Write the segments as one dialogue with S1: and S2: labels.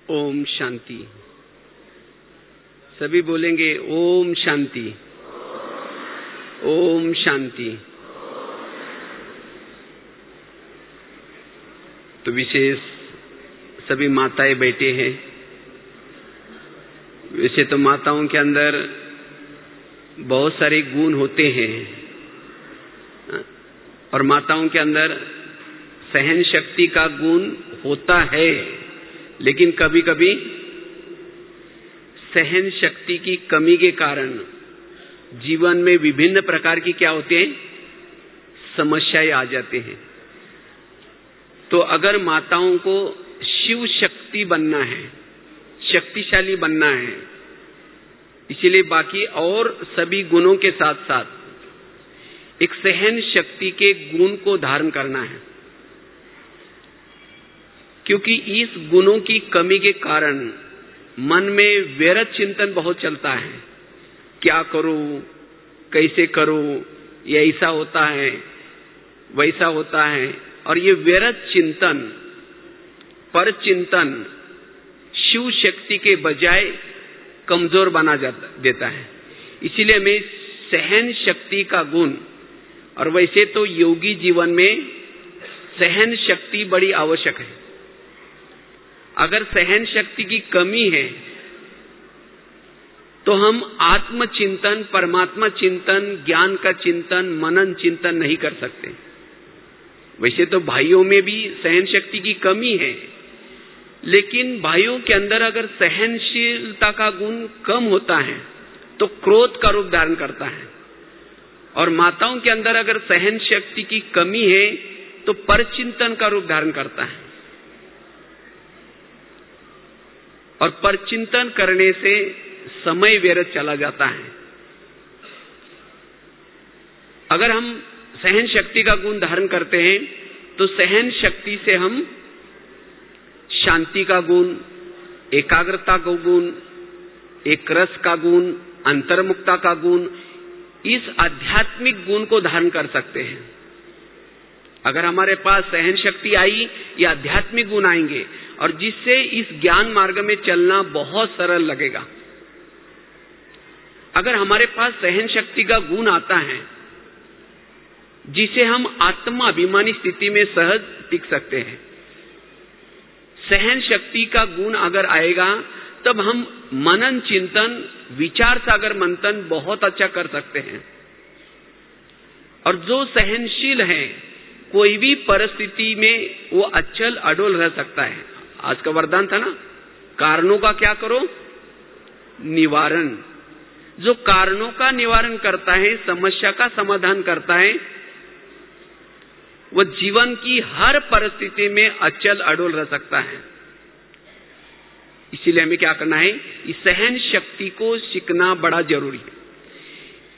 S1: ओम शांति। सभी बोलेंगे ओम शांति, ओम शांति। तो विशेष सभी माताएं बैठे हैं। वैसे तो माताओं के अंदर बहुत सारे गुण होते हैं और माताओं के अंदर सहन शक्ति का गुण होता है, लेकिन कभी कभी सहन शक्ति की कमी के कारण जीवन में विभिन्न प्रकार की क्या होते हैं, समस्याएं आ जाते हैं। तो अगर माताओं को शिव शक्ति बनना है, शक्तिशाली बनना है, इसीलिए बाकी और सभी गुणों के साथ साथ एक सहन शक्ति के गुण को धारण करना है, क्योंकि इस गुणों की कमी के कारण मन में व्यर्थ चिंतन बहुत चलता है। क्या करूं, कैसे करूं, ये ऐसा होता है, वैसा होता है, और ये व्यर्थ चिंतन, पर चिंतन शिव शक्ति के बजाय कमजोर बना देता है। इसीलिए हमें सहन शक्ति का गुण, और वैसे तो योगी जीवन में सहन शक्ति बड़ी आवश्यक है। अगर सहन शक्ति की कमी है तो हम आत्मचिंतन, परमात्मा चिंतन, ज्ञान का चिंतन, मनन चिंतन नहीं कर सकते। वैसे तो भाइयों में भी सहन शक्ति की कमी है, लेकिन भाइयों के अंदर अगर सहनशीलता का गुण कम होता है तो क्रोध का रूप धारण करता है, और माताओं के अंदर अगर सहन शक्ति की कमी है तो परचिंतन का रूप धारण करता है। और परचिंतन करने से समय व्यर्थ चला जाता है। अगर हम सहन शक्ति का गुण धारण करते हैं तो सहन शक्ति से हम शांति का गुण, एकाग्रता का गुण, एक रस का गुण, अंतर्मुखता का गुण, इस आध्यात्मिक गुण को धारण कर सकते हैं। अगर हमारे पास सहन शक्ति आई, या आध्यात्मिक गुण आएंगे, और जिससे इस ज्ञान मार्ग में चलना बहुत सरल लगेगा। अगर हमारे पास सहन शक्ति का गुण आता है जिसे हम आत्माभिमानी स्थिति में सहज टिक सकते हैं, सहन शक्ति का गुण अगर आएगा तब हम मनन चिंतन, विचार सागर मंथन बहुत अच्छा कर सकते हैं। और जो सहनशील है, कोई भी परिस्थिति में वो अचल अडोल रह सकता है। आज का वरदान था ना, कारणों का क्या करो, निवारण। जो कारणों का निवारण करता है, समस्या का समाधान करता है, वो जीवन की हर परिस्थिति में अचल अडोल रह सकता है। इसीलिए हमें क्या करना है, इस सहन शक्ति को सीखना बड़ा जरूरी है।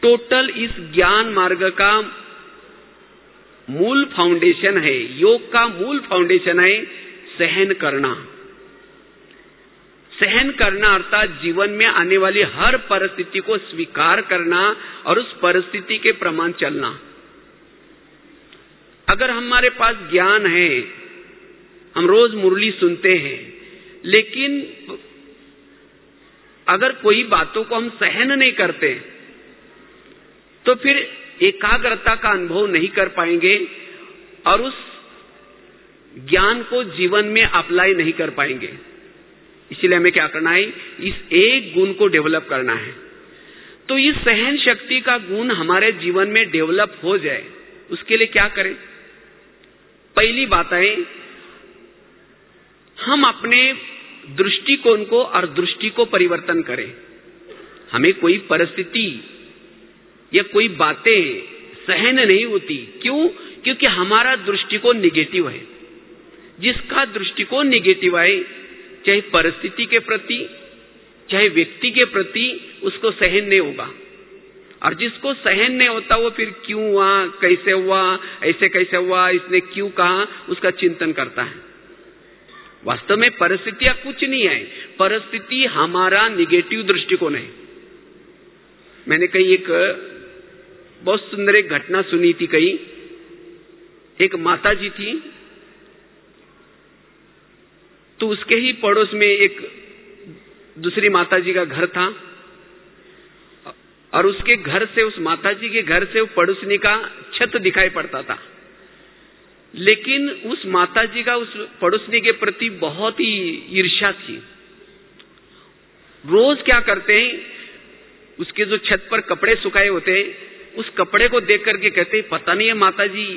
S1: टोटल इस ज्ञान मार्ग का मूल फाउंडेशन है, योग का मूल फाउंडेशन है सहन करना। सहन करना अर्थात जीवन में आने वाली हर परिस्थिति को स्वीकार करना और उस परिस्थिति के प्रमाण चलना। अगर हमारे पास ज्ञान है, हम रोज मुरली सुनते हैं, लेकिन अगर कोई बातों को हम सहन नहीं करते तो फिर एकाग्रता का अनुभव नहीं कर पाएंगे और उस ज्ञान को जीवन में अप्लाई नहीं कर पाएंगे। इसलिए हमें क्या करना है, इस एक गुण को डेवलप करना है। तो इस सहन शक्ति का गुण हमारे जीवन में डेवलप हो जाए, उसके लिए क्या करें? पहली बात है, हम अपने दृष्टिकोण को और दृष्टि को परिवर्तन करें। हमें कोई परिस्थिति या कोई बातें सहन नहीं होती। क्यों? क्योंकि हमारा दृष्टिकोण निगेटिव है। जिसका दृष्टिकोण निगेटिव है, चाहे परिस्थिति के प्रति, चाहे व्यक्ति के प्रति, उसको सहन नहीं होगा। और जिसको सहन नहीं होता वो फिर क्यों हुआ, कैसे हुआ, ऐसे कैसे हुआ, इसने क्यों कहा, उसका चिंतन करता है। वास्तव में परिस्थितियां कुछ नहीं है, परिस्थिति हमारा निगेटिव दृष्टिकोण है। मैंने कहीं एक बहुत सुंदर एक घटना सुनी थी। कहीं एक माता जी थी, तो उसके ही पड़ोस में एक दूसरी माताजी का घर था और उसके घर से, उस माताजी के घर से वो पड़ोसनी का छत दिखाई पड़ता था। लेकिन उस माताजी का उस पड़ोसनी के प्रति बहुत ही ईर्ष्या थी। रोज क्या करते हैं, उसके जो छत पर कपड़े सुखाए होते हैं, उस कपड़े को देख करके कहते हैं, पता नहीं है माताजी,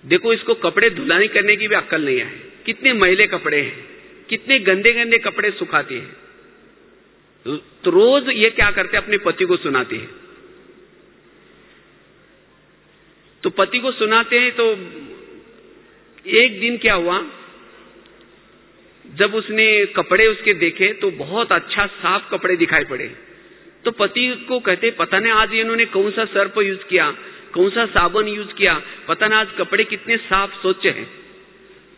S1: देखो इसको कपड़े धुलाई करने की भी अक्ल नहीं है, कितने मैले कपड़े हैं, कितने गंदे गंदे कपड़े सुखाते हैं। तो रोज ये क्या करते हैं, अपने पति को सुनाते हैं। तो पति को सुनाते हैं। तो एक दिन क्या हुआ, जब उसने कपड़े उसके देखे तो बहुत अच्छा साफ कपड़े दिखाई पड़े। तो पति को कहते, पता नहीं आज इन्होंने कौन सा सर्फ यूज किया, कौन सा साबुन यूज किया, पता नहीं आज कपड़े कितने साफ स्वच्छ हैं।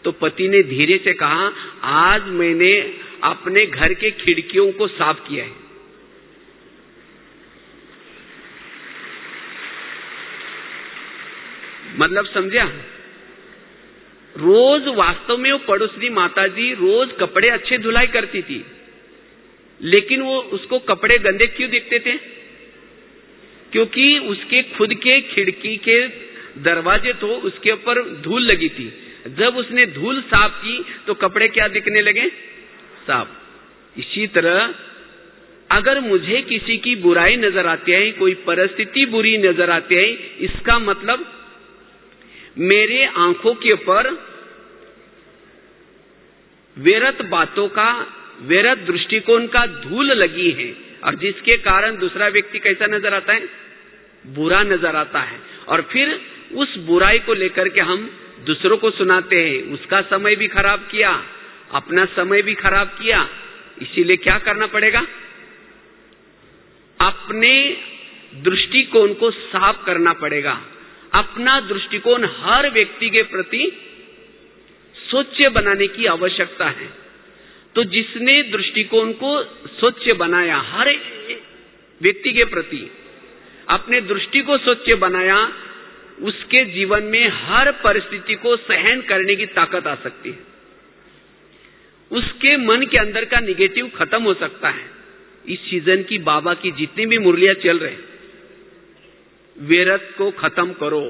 S1: तो पति ने धीरे से कहा, आज मैंने अपने घर के खिड़कियों को साफ किया है। मतलब समझा? रोज वास्तव में वो पड़ोसनी माताजी रोज कपड़े अच्छे धुलाई करती थी, लेकिन वो उसको कपड़े गंदे क्यों दिखते थे? क्योंकि उसके खुद के खिड़की के दरवाजे तो उसके ऊपर धूल लगी थी। जब उसने धूल साफ की तो कपड़े क्या दिखने लगे? साफ। इसी तरह अगर मुझे किसी की बुराई नजर आती है, कोई परिस्थिति बुरी नजर आती है, इसका मतलब मेरे आंखों के ऊपर व्यर्थ बातों का, व्यर्थ दृष्टिकोण का धूल लगी है, और जिसके कारण दूसरा व्यक्ति कैसा नजर आता है? बुरा नजर आता है। और फिर उस बुराई को लेकर के हम दूसरों को सुनाते हैं। उसका समय भी खराब किया, अपना समय भी खराब किया। इसीलिए क्या करना पड़ेगा? अपने दृष्टिकोण को साफ करना पड़ेगा। अपना दृष्टिकोण हर व्यक्ति के प्रति स्वच्छ बनाने की आवश्यकता है। तो जिसने दृष्टिकोण को स्वच्छ बनाया, हर व्यक्ति के प्रति अपने दृष्टि को स्वच्छ बनाया, उसके जीवन में हर परिस्थिति को सहन करने की ताकत आ सकती है। उसके मन के अंदर का निगेटिव खत्म हो सकता है। इस सीजन की बाबा की जितनी भी मुरलियां चल रहे, व्यर्थ को खत्म करो,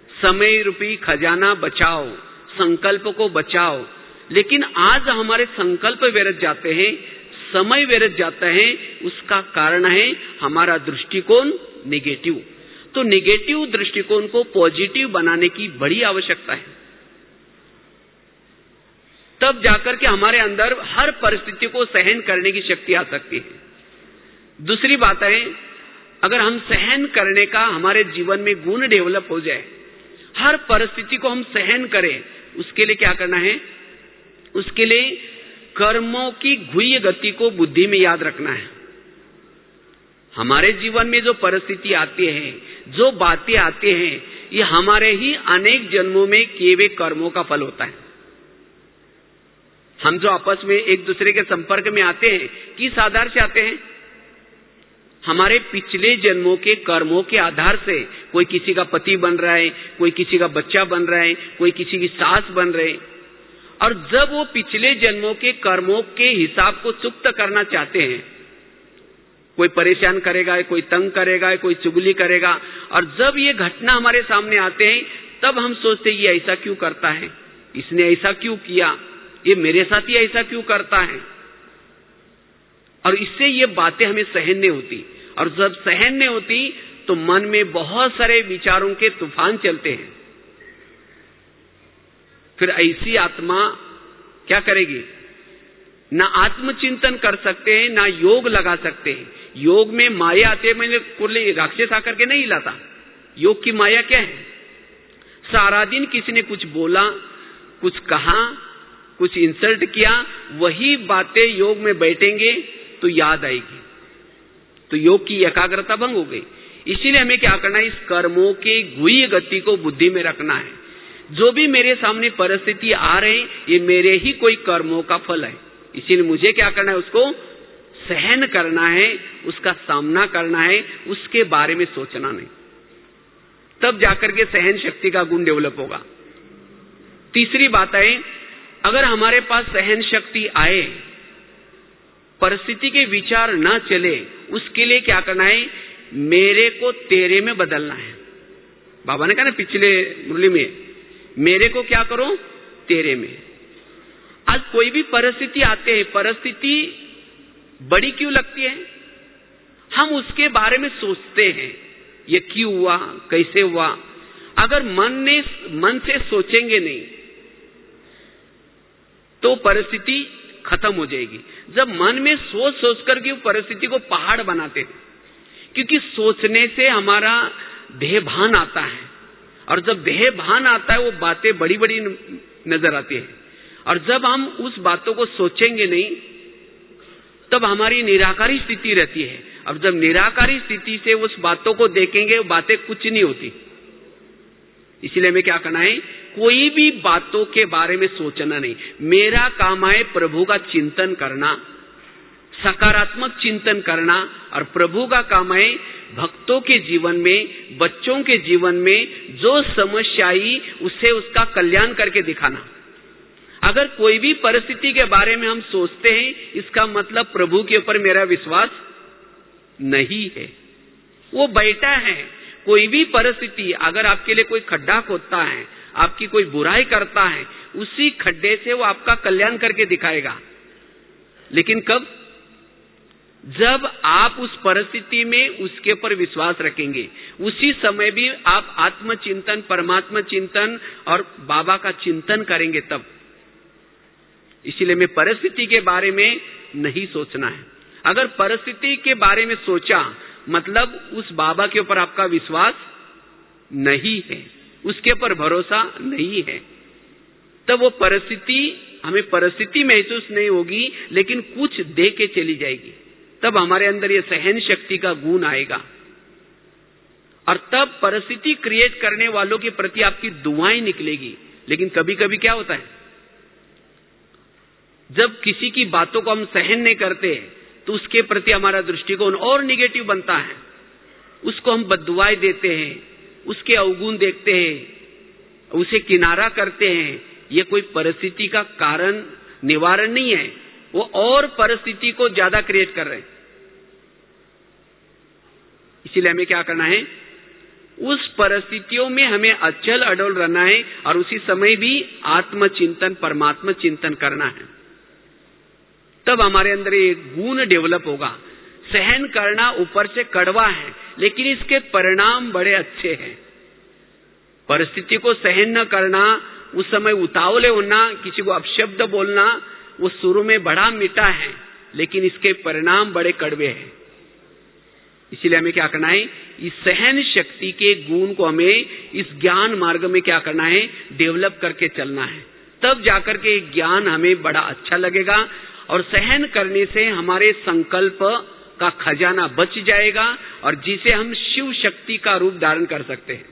S1: समय रूपी खजाना बचाओ, संकल्प को बचाओ। लेकिन आज हमारे संकल्प व्यर्थ जाते हैं, समय व्यर्थ जाता है। उसका कारण है हमारा दृष्टिकोण नेगेटिव। तो नेगेटिव दृष्टिकोण को पॉजिटिव बनाने की बड़ी आवश्यकता है। तब जाकर के हमारे अंदर हर परिस्थिति को सहन करने की शक्ति आ सकती है। दूसरी बात है, अगर हम सहन करने का हमारे जीवन में गुण डेवलप हो जाए, हर परिस्थिति को हम सहन करें, उसके लिए क्या करना है? उसके लिए कर्मों की गुह्य गति को बुद्धि में याद रखना है। हमारे जीवन में जो परिस्थिति आती है, जो बातें आती हैं, ये हमारे ही अनेक जन्मों में किए हुए कर्मों का फल होता है। हम जो आपस में एक दूसरे के संपर्क में आते हैं, किस आधार से आते हैं? हमारे पिछले जन्मों के कर्मों के आधार से। कोई किसी का पति बन रहा है, कोई किसी का बच्चा बन रहा है, कोई किसी की सास बन रहे। और जब वो पिछले जन्मों के कर्मों के हिसाब को चुक्त करना चाहते हैं, कोई परेशान करेगा, कोई तंग करेगा, कोई चुगली करेगा, और जब ये घटना हमारे सामने आते हैं, तब हम सोचते हैं ये ऐसा क्यों करता है, इसने ऐसा क्यों किया, ये मेरे साथ ही ऐसा क्यों करता है। और इससे ये बातें हमें सहन नहीं होती। और जब सहन नहीं होती तो मन में बहुत सारे विचारों के तूफान चलते हैं। फिर ऐसी आत्मा क्या करेगी? ना आत्मचिंतन कर सकते हैं, ना योग लगा सकते हैं। योग में माया आते, मैंने कोई राक्षस आकर के नहीं लाता। योग की माया क्या है? सारा दिन किसी ने कुछ बोला, कुछ कहा, कुछ इंसल्ट किया, वही बातें योग में बैठेंगे तो याद आएगी, तो योग की एकाग्रता भंग हो गई। इसीलिए हमें क्या करना है? इस कर्मों के गुह्य गति को बुद्धि में रखना है। जो भी मेरे सामने परिस्थिति आ रही, ये मेरे ही कोई कर्मों का फल है। इसीलिए मुझे क्या करना है? उसको सहन करना है, उसका सामना करना है, उसके बारे में सोचना नहीं। तब जाकर के सहन शक्ति का गुण डेवलप होगा। तीसरी बात है, अगर हमारे पास सहन शक्ति आए, परिस्थिति के विचार ना चले, उसके लिए क्या करना है? मेरे को तेरे में बदलना है। बाबा ने कहा ना पिछले मुरली में, मेरे को क्या करो? तेरे में। आज कोई भी परिस्थिति आते हैं, परिस्थिति बड़ी क्यों लगती है? हम उसके बारे में सोचते हैं, ये क्यों हुआ, कैसे हुआ। अगर मन से सोचेंगे नहीं तो परिस्थिति खत्म हो जाएगी। जब मन में सोच करके परिस्थिति को पहाड़ बनाते हैं, क्योंकि सोचने से हमारा देह भान आता है, और जब देह भान आता है वो बातें बड़ी बड़ी नजर आती है, और जब हम उस बातों को सोचेंगे नहीं तब हमारी निराकारी स्थिति रहती है। अब जब निराकारी स्थिति से उस बातों को देखेंगे, वो बातें कुछ नहीं होती। इसलिए हमें क्या करना है? कोई भी बातों के बारे में सोचना नहीं। मेरा काम है प्रभु का चिंतन करना, सकारात्मक चिंतन करना, और प्रभु का काम है भक्तों के जीवन में, बच्चों के जीवन में जो समस्या आई उससे उसका कल्याण करके दिखाना। अगर कोई भी परिस्थिति के बारे में हम सोचते हैं, इसका मतलब प्रभु के ऊपर मेरा विश्वास नहीं है, वो बैठा है। कोई भी परिस्थिति, अगर आपके लिए कोई खड्डा खोदता है, आपकी कोई बुराई करता है, उसी खड्डे से वो आपका कल्याण करके दिखाएगा। लेकिन कब? जब आप उस परिस्थिति में उसके ऊपर विश्वास रखेंगे, उसी समय भी आप आत्मचिंतन, परमात्मा चिंतन और बाबा का चिंतन करेंगे तब। इसलिए मैं परिस्थिति के बारे में नहीं सोचना है। अगर परिस्थिति के बारे में सोचा, मतलब उस बाबा के ऊपर आपका विश्वास नहीं है, उसके ऊपर भरोसा नहीं है, तब वो परिस्थिति, हमें परिस्थिति महसूस नहीं होगी, लेकिन कुछ दे के चली जाएगी। तब हमारे अंदर ये सहन शक्ति का गुण आएगा, और तब परिस्थिति क्रिएट करने वालों के प्रति आपकी दुआएं निकलेगी। लेकिन कभी कभी क्या होता है, जब किसी की बातों को हम सहन नहीं करते तो उसके प्रति हमारा दृष्टिकोण और निगेटिव बनता है, उसको हम बद्दुआएं देते हैं, उसके अवगुण देखते हैं, उसे किनारा करते हैं। यह कोई परिस्थिति का कारण निवारण नहीं है, वो और परिस्थिति को ज्यादा क्रिएट कर रहे हैं। इसीलिए हमें क्या करना है? उस परिस्थितियों में हमें अचल अडोल रहना है, और उसी समय भी आत्मचिंतन, परमात्मा चिंतन करना है। तब हमारे अंदर एक गुण डेवलप होगा। सहन करना ऊपर से कड़वा है, लेकिन इसके परिणाम बड़े अच्छे हैं। परिस्थिति को सहन न करना, उस समय उतावले होना, किसी को अपशब्द बोलना, वो शुरू में बड़ा मीठा है, लेकिन इसके परिणाम बड़े कड़वे हैं। इसलिए हमें क्या करना है? इस सहन शक्ति के गुण को हमें इस ज्ञान मार्ग में क्या करना है? डेवलप करके चलना है। तब जाकर के ज्ञान हमें बड़ा अच्छा लगेगा, और सहन करने से हमारे संकल्प का खजाना बच जाएगा, और जिसे हम शिव शक्ति का रूप धारण कर सकते हैं,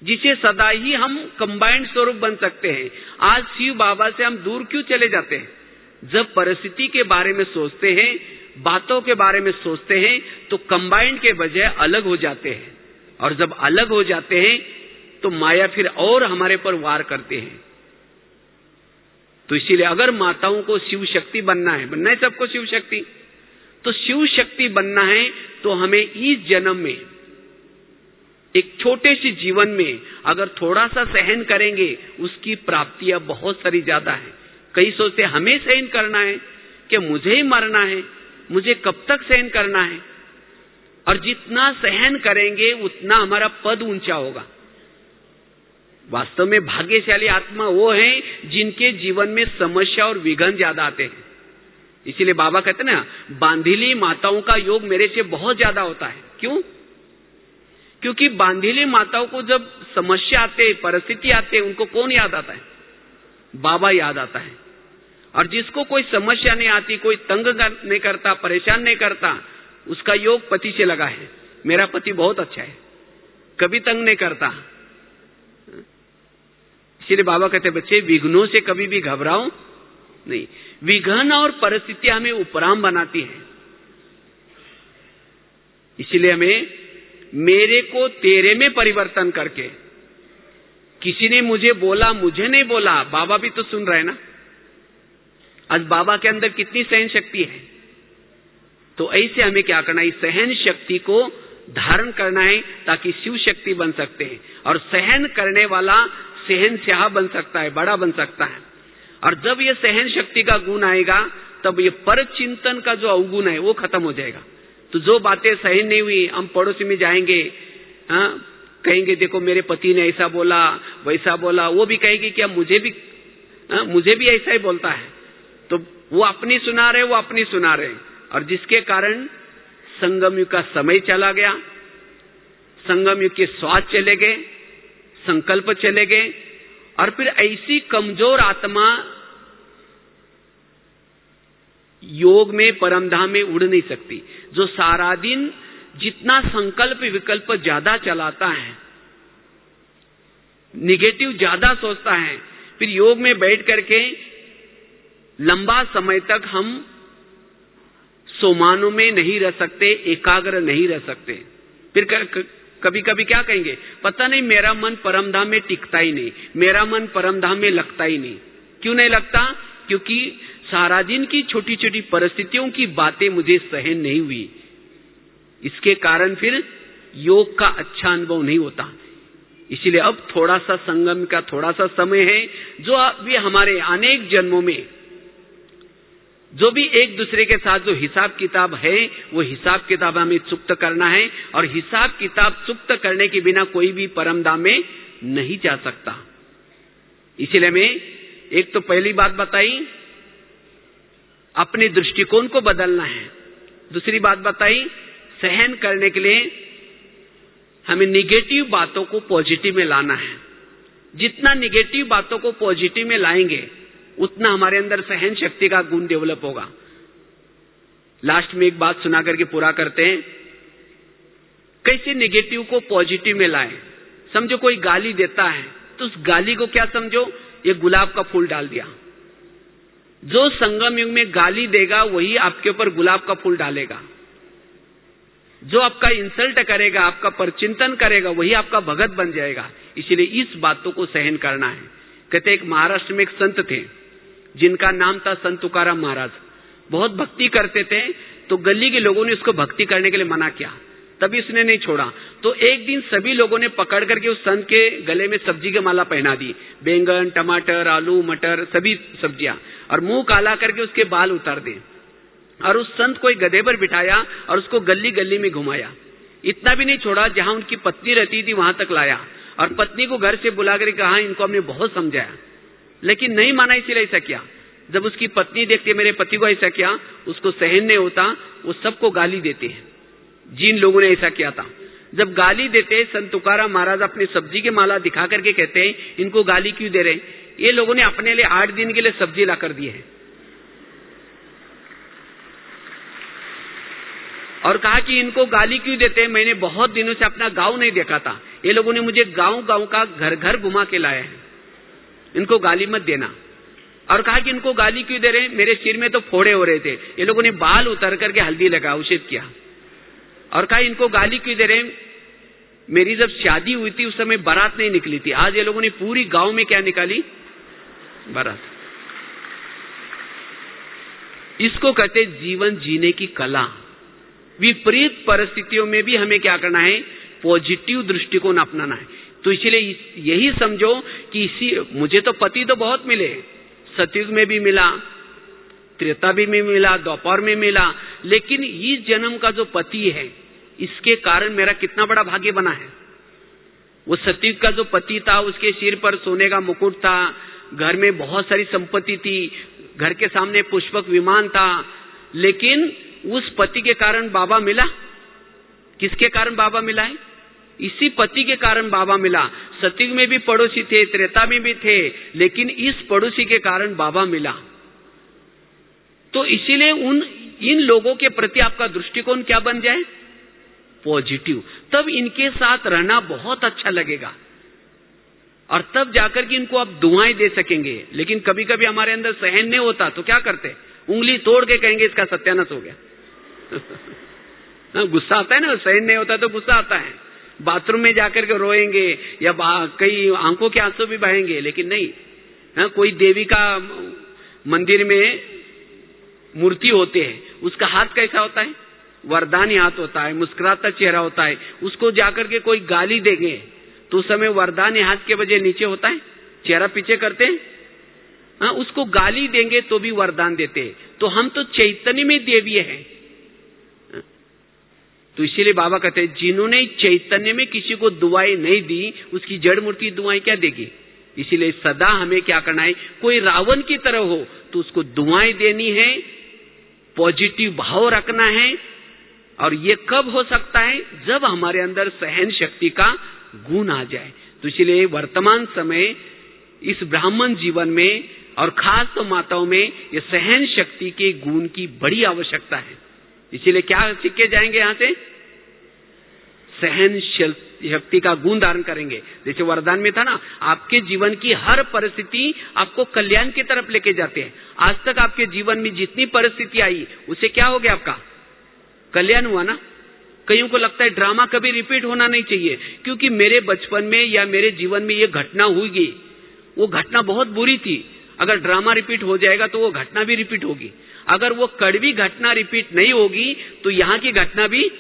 S1: जिसे सदा ही हम कंबाइंड स्वरूप बन सकते हैं। आज शिव बाबा से हम दूर क्यों चले जाते हैं? जब परिस्थिति के बारे में सोचते हैं, बातों के बारे में सोचते हैं, तो कंबाइंड के बजाय अलग हो जाते हैं, और जब अलग हो जाते हैं तो माया फिर और हमारे पर वार करते हैं। तो इसीलिए अगर माताओं को शिव शक्ति बनना है सबको शिव शक्ति, तो शिव शक्ति बनना है तो हमें इस जन्म में, एक छोटे से जीवन में अगर थोड़ा सा सहन करेंगे, उसकी प्राप्तियां बहुत सारी ज्यादा है। कई सोचते हमें सहन करना है कि मुझे ही मरना है, मुझे कब तक सहन करना है, और जितना सहन करेंगे उतना हमारा पद ऊंचा होगा। वास्तव में भाग्यशाली आत्मा वो है जिनके जीवन में समस्या और विघ्न ज्यादा आते हैं। इसीलिए बाबा कहते हैं ना, बांधीली माताओं का योग मेरे से बहुत ज्यादा होता है। क्यों? क्योंकि बांधीली माताओं को जब समस्या आते, परिस्थिति आते, उनको कौन याद आता है? बाबा याद आता है। और जिसको कोई समस्या नहीं आती, कोई तंग नहीं करता, परेशान नहीं करता, उसका योग पति से लगा है। मेरा पति बहुत अच्छा है, कभी तंग नहीं करता। इसलिए बाबा कहते बच्चे, विघ्नों से कभी भी घबराओ नहीं। विघ्न और परिस्थितियां हमें उपराम बनाती हैं। इसलिए हमें मेरे को तेरे में परिवर्तन करके किसी ने मुझे बोला, मुझे नहीं बोला, बाबा भी तो सुन रहे हैं ना। आज बाबा के अंदर कितनी सहन शक्ति है। तो ऐसे हमें क्या करना है, इस सहन शक्ति को धारण करना है ताकि शिव शक्ति बन सकते हैं। और सहन करने वाला सहनशाह बन सकता है, बड़ा बन सकता है। और जब ये सहन शक्ति का गुण आएगा तब ये पर चिंतन का जो अवगुण है वो खत्म हो जाएगा। तो जो बातें सहन नहीं हुई, हम पड़ोसी में जाएंगे, कहेंगे देखो मेरे पति ने ऐसा बोला वैसा बोला, वो भी कहेगी क्या मुझे भी ऐसा ही बोलता है। तो वो अपनी सुना रहे, वो अपनी सुना रहे, और जिसके कारण संगम युग का समय चला गया, संगम युग के स्वाद चले गए, संकल्प चले गए। और फिर ऐसी कमजोर आत्मा योग में परमधाम में उड़ नहीं सकती। जो सारा दिन जितना संकल्प विकल्प ज्यादा चलाता है, निगेटिव ज्यादा सोचता है, फिर योग में बैठ करके लंबा समय तक हम सोमानों में नहीं रह सकते, एकाग्र नहीं रह सकते। फिर कभी कभी क्या कहेंगे, पता नहीं मेरा मन परमधाम में टिकता ही नहीं, मेरा मन परमधाम में लगता ही नहीं। क्यों नहीं लगता? क्योंकि सारा दिन की छोटी छोटी परिस्थितियों की बातें मुझे सहन नहीं हुई। इसके कारण फिर योग का अच्छा अनुभव नहीं होता। इसलिए अब थोड़ा सा संगम का थोड़ा सा समय है, जो अभी हमारे अनेक जन्मों में जो भी एक दूसरे के साथ जो हिसाब किताब है, वो हिसाब किताब हमें चुक्त करना है। और हिसाब किताब चुक्त करने के बिना कोई भी परमधाम में नहीं जा सकता। इसलिए मैं एक तो पहली बात बताई, अपने दृष्टिकोण को बदलना है। दूसरी बात बताई, सहन करने के लिए हमें निगेटिव बातों को पॉजिटिव में लाना है। जितना निगेटिव बातों को पॉजिटिव में लाएंगे उतना हमारे अंदर सहन शक्ति का गुण डेवलप होगा। लास्ट में एक बात सुना करके पूरा करते हैं, कैसे नेगेटिव को पॉजिटिव में लाएं। समझो कोई गाली देता है तो उस गाली को क्या समझो, ये गुलाब का फूल डाल दिया। जो संगम युग में गाली देगा वही आपके ऊपर गुलाब का फूल डालेगा। जो आपका इंसल्ट करेगा, आपका परचिंतन करेगा, वही आपका भगत बन जाएगा। इसलिए इस बातों को सहन करना है। कहते एक महाराष्ट्र में एक संत थे जिनका नाम था संत तुकाराम महाराज। बहुत भक्ति करते थे, तो गली के लोगों ने उसको भक्ति करने के लिए मना किया, तभी उसने नहीं छोड़ा। तो एक दिन सभी लोगों ने पकड़ करके उस संत के गले में सब्जी की माला पहना दी, बैंगन, टमाटर, आलू, मटर, सभी सब्जियां, और मुंह काला करके उसके बाल उतार दिए। और उस संत को एक गधे पर बिठाया और उसको गली गली में घुमाया। इतना भी नहीं छोड़ा, जहां उनकी पत्नी रहती थी वहां तक लाया, और पत्नी को घर से बुला कर कहा इनको हमने बहुत समझाया लेकिन नहीं माना, इसीलिए ऐसा किया। जब उसकी पत्नी देखती मेरे पति को ऐसा किया, उसको सहन नहीं होता, वो सबको गाली देते हैं जिन लोगों ने ऐसा किया था। जब गाली देते, संत तुकाराम महाराज अपनी सब्जी की माला दिखा करके कहते हैं इनको गाली क्यों दे रहे हैं? ये लोगों ने अपने लिए 8 दिन के लिए सब्जी ला कर दी है। और कहा कि इनको गाली क्यों देते हैं, मैंने बहुत दिनों से अपना गांव नहीं देखा था, ये लोगों ने मुझे गांव गांव का घर घर घुमा के लाया है, इनको गाली मत देना। और कहा कि इनको गाली क्यों दे रहे हैं, मेरे सिर में तो फोड़े हो रहे थे, ये लोगों ने बाल उतर करके हल्दी लगा उषित किया। और कहा इनको गाली क्यों दे रहे हैं, मेरी जब शादी हुई थी उस समय बारात नहीं निकली थी, आज ये लोगों ने पूरी गांव में क्या निकाली, बारात। इसको कहते जीवन जीने की कला। विपरीत परिस्थितियों में भी हमें क्या करना है, पॉजिटिव दृष्टिकोण अपनाना है। तो इसलिए यही समझो कि मुझे तो पति तो बहुत मिले, सतयुग में भी मिला, त्रेता भी में मिला, द्वापर में मिला, लेकिन इस जन्म का जो पति है इसके कारण मेरा कितना बड़ा भाग्य बना है। वो सतयुग का जो पति था उसके सिर पर सोने का मुकुट था, घर में बहुत सारी संपत्ति थी, घर के सामने पुष्पक विमान था, लेकिन उस पति के कारण बाबा मिला। किसके कारण बाबा मिला है? इसी पति के कारण बाबा मिला। सतयुग में भी पड़ोसी थे, त्रेता में भी थे, लेकिन इस पड़ोसी के कारण बाबा मिला। तो इसीलिए इन लोगों के प्रति आपका दृष्टिकोण क्या बन जाए, पॉजिटिव। तब इनके साथ रहना बहुत अच्छा लगेगा और तब जाकर के इनको आप दुआएं दे सकेंगे। लेकिन कभी कभी हमारे अंदर सहन नहीं होता तो क्या करते, उंगली तोड़ के कहेंगे इसका सत्यानाश हो गया। गुस्सा आता है ना, सहन नहीं होता तो गुस्सा आता है, बाथरूम में जाकर के रोएंगे या कई आंखों के आंसू भी बहेंगे, लेकिन नहीं। कोई देवी का मंदिर में मूर्ति होते हैं, उसका हाथ कैसा होता है? वरदानी हाथ होता है, मुस्कुराता चेहरा होता है। उसको जाकर के कोई गाली देंगे तो उस समय वरदानी हाथ के बजाय नीचे होता है, चेहरा पीछे करते हैं। उसको गाली देंगे तो भी वरदान देते हैं। तो हम तो चैतन्य में देवी हैं। तो इसीलिए बाबा कहते हैं जिन्होंने चैतन्य में किसी को दुआएं नहीं दी, उसकी जड़ मूर्ति दुआएं क्या देगी? इसीलिए सदा हमें क्या करना है, कोई रावण की तरह हो तो उसको दुआएं देनी है, पॉजिटिव भाव रखना है। और ये कब हो सकता है? जब हमारे अंदर सहन शक्ति का गुण आ जाए। तो इसलिए वर्तमान समय इस ब्राह्मण जीवन में और खास तो माताओं में ये सहन शक्ति के गुण की बड़ी आवश्यकता है। इसीलिए क्या सीखे जाएंगे यहां से? सहन शक्ति का गुण धारण करेंगे। जैसे वरदान में था ना, आपके जीवन की हर परिस्थिति आपको कल्याण की तरफ लेके जाते हैं। आज तक आपके जीवन में जितनी परिस्थिति आई उसे क्या हो गया? आपका कल्याण हुआ ना। कईयों को लगता है ड्रामा कभी रिपीट होना नहीं चाहिए, क्योंकि मेरे बचपन में या मेरे जीवन में ये घटना हुई, वो घटना बहुत बुरी थी। अगर ड्रामा रिपीट हो जाएगा तो वो घटना भी रिपीट होगी। अगर वो कड़वी घटना रिपीट नहीं होगी तो यहाँ की घटना भी,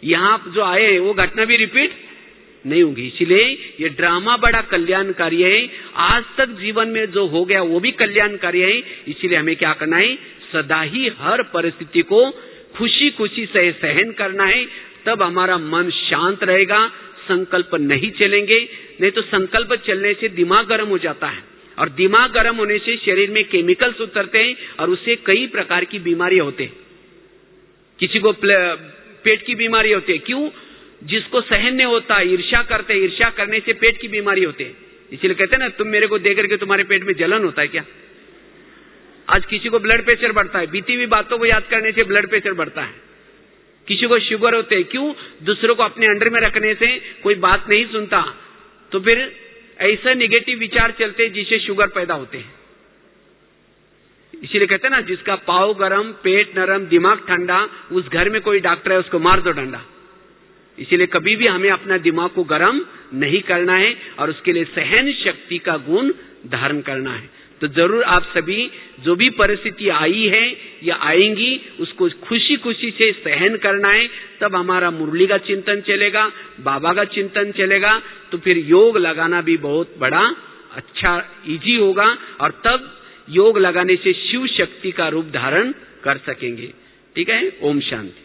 S1: यहाँ जो आए हैं वो घटना भी रिपीट नहीं होगी। इसलिए ये ड्रामा बड़ा कल्याणकारी है। आज तक जीवन में जो हो गया वो भी कल्याणकारी है। इसीलिए हमें क्या करना है? सदा ही हर परिस्थिति को खुशी खुशी से सहन करना है। तब हमारा मन शांत रहेगा, संकल्प नहीं चलेंगे। नहीं तो संकल्प चलने से दिमाग गर्म हो जाता है, और दिमाग गर्म होने से शरीर में केमिकल्स उतरते हैं और उससे कई प्रकार की बीमारियां होते हैं। किसी को पेट की बीमारी होती है। क्यों? जिसको सहन नहीं होता, ईर्ष्या करते, ईर्ष्या करने से पेट की बीमारी होती है। इसलिए कहते हैं ना, तुम मेरे को देख करके तुम्हारे पेट में जलन होता है क्या? आज किसी को ब्लड प्रेशर बढ़ता है, बीती हुई बातों को याद करने से ब्लड प्रेशर बढ़ता है। किसी को शुगर होते है। क्यों? दूसरों को अपने अंडर में रखने से कोई बात नहीं सुनता, तो फिर ऐसा निगेटिव विचार चलते जिससे शुगर पैदा होते हैं। इसीलिए कहते हैं ना, जिसका पाँव गरम, पेट नरम, दिमाग ठंडा, उस घर में कोई डॉक्टर है उसको मार दो डंडा। इसीलिए कभी भी हमें अपना दिमाग को गरम नहीं करना है और उसके लिए सहन शक्ति का गुण धारण करना है। तो जरूर आप सभी जो भी परिस्थिति आई है या आएंगी उसको खुशी खुशी से सहन करना है। तब हमारा मुरली का चिंतन चलेगा, बाबा का चिंतन चलेगा। तो फिर योग लगाना भी बहुत बड़ा अच्छा इजी होगा, और तब योग लगाने से शिव शक्ति का रूप धारण कर सकेंगे। ठीक है। ओम शांति।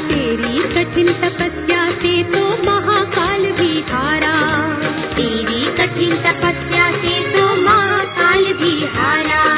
S2: तेरी कठिन तपस्या से तो महाकाल भी हारा, तेरी कठिन तपस्या से तो महाकाल भी हारा।